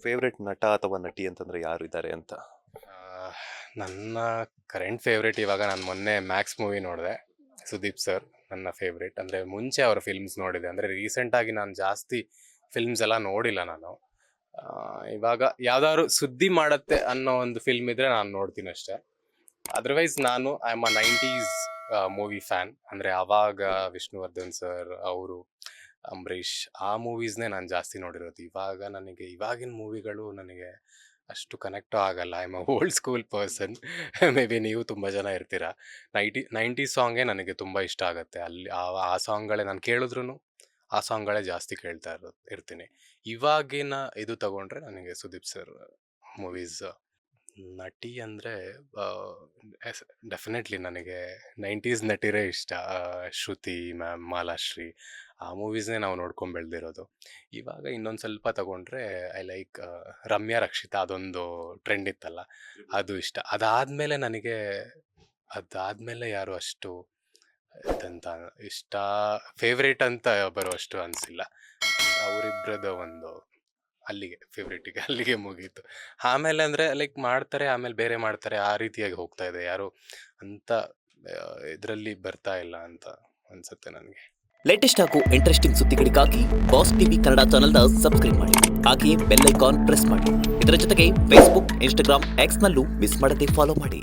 Favourite ನಟ ಅಥವಾ ನಟಿ ಅಂತಂದ್ರೆ ಯಾರು ಇದ್ದಾರೆ ಅಂತ? ಆ, ನನ್ನ ಕರೆಂಟ್ ಫೇವ್ರೇಟ್ ಇವಾಗ ನಾನು ಮೊನ್ನೆ ಮ್ಯಾಕ್ಸ್ ಮೂವಿ ನೋಡಿದೆ. ಸುದೀಪ್ ಸರ್ ನನ್ನ ಫೇವ್ರೇಟ್. ಅಂದರೆ ಮುಂಚೆ ಅವರ ಫಿಲ್ಮ್ಸ್ ನೋಡಿದೆ. ಅಂದರೆ ರೀಸೆಂಟಾಗಿ ನಾನು ಜಾಸ್ತಿ ಫಿಲ್ಮ್ಸ್ ಎಲ್ಲ ನೋಡಿಲ್ಲ ನಾನು. ಇವಾಗ ಯಾವ್ದಾದ್ರು ಸುದ್ದಿ ಮಾಡತ್ತೆ ಅನ್ನೋ ಒಂದು ಫಿಲ್ಮ್ ಇದ್ರೆ ನಾನು ನೋಡ್ತೀನಿ ಅಷ್ಟೇ. ಅದರ್ವೈಸ್ ನಾನು I am a 90s movie fan. ಅಂದರೆ ಅವಾಗ ವಿಷ್ಣುವರ್ಧನ್ ಸರ್ ಅವರು, ಅಂಬರೀಷ್, ಆ ಮೂವೀಸ್ನೇ ನಾನು ಜಾಸ್ತಿ ನೋಡಿರೋದು. ಇವಾಗ ನನಗೆ ಇವಾಗಿನ ಮೂವಿಗಳು ನನಗೆ ಅಷ್ಟು ಕನೆಕ್ಟು ಆಗಲ್ಲ. I am a old school person. May be ನೀವು ತುಂಬ ಜನ ಇರ್ತೀರಾ. 90s ಸಾಂಗೇ ನನಗೆ ತುಂಬ ಇಷ್ಟ ಆಗುತ್ತೆ. ಅಲ್ಲಿ ಆ ಸಾಂಗ್ಗಳೇ ನಾನು ಕೇಳಿದ್ರು ಆ ಸಾಂಗ್ಗಳೇ ಜಾಸ್ತಿ ಕೇಳ್ತಾ ಇರ್ತೀನಿ. ಇವಾಗಿನ ಇದು ತಗೊಂಡ್ರೆ ನನಗೆ ಸುದೀಪ್ ಸರ್ ಮೂವೀಸ್. ನಟಿ ಅಂದರೆ ಡೆಫಿನೆಟ್ಲಿ ನನಗೆ 90s ನಟಿರೇ ಇಷ್ಟ. ಶ್ರುತಿ ಮ್ಯಾಮ್, ಮಾಲಾಶ್ರೀ, ಆ ಮೂವೀಸ್ನೇ ನಾವು ನೋಡ್ಕೊಂಡು ಬೆಳೆದಿರೋದು. ಇವಾಗ ಇನ್ನೊಂದು ಸ್ವಲ್ಪ ತಗೊಂಡ್ರೆ ಐ ಲೈಕ್ ರಮ್ಯಾ ರಕ್ಷಿತಾ. ಅದೊಂದು ಟ್ರೆಂಡ್ ಇತ್ತಲ್ಲ, ಅದು ಇಷ್ಟ. ಅದಾದ್ಮೇಲೆ ಯಾರು ಅಷ್ಟು ಇದಂತ ಇಷ್ಟ ಫೇವ್ರೇಟ್ ಅಂತ ಬರುವಷ್ಟು ಅನಿಸಿಲ್ಲ. ಅವರಿಬ್ಬರದ ಒಂದು ಅಲ್ಲಿಗೆ ಮುಗೀತು. ಆಮೇಲೆ ಅಂದರೆ ಲೈಕ್ ಮಾಡ್ತಾರೆ, ಆಮೇಲೆ ಬೇರೆ ಮಾಡ್ತಾರೆ, ಆ ರೀತಿಯಾಗಿ ಹೋಗ್ತಾ ಇದೆ. ಯಾರು ಅಂತ ಇದರಲ್ಲಿ ಬರ್ತಾ ಇಲ್ಲ ಅಂತ ಅನ್ಸುತ್ತೆ ನನಗೆ. ಲೇಟೆಸ್ಟ್ ಹಾಗೂ ಇಂಟ್ರೆಸ್ಟಿಂಗ್ ಸುದ್ದಿಗಳಿಗಾಗಿ ಬಾಸ್ ಟಿವಿ ಕನ್ನಡ ಚಾನೆಲ್ನ ಸಬ್ಸ್ಕ್ರೈಬ್ ಮಾಡಿ. ಹಾಗೆಯೇ ಬೆಲ್ ಐಕಾನ್ ಪ್ರೆಸ್ ಮಾಡಿ. ಇದರ ಜೊತೆಗೆ ಫೇಸ್ಬುಕ್, ಇನ್ಸ್ಟಾಗ್ರಾಮ್, ಎಕ್ಸ್ನಲ್ಲೂ ಮಿಸ್ ಮಾಡದೆ ಫಾಲೋ ಮಾಡಿ.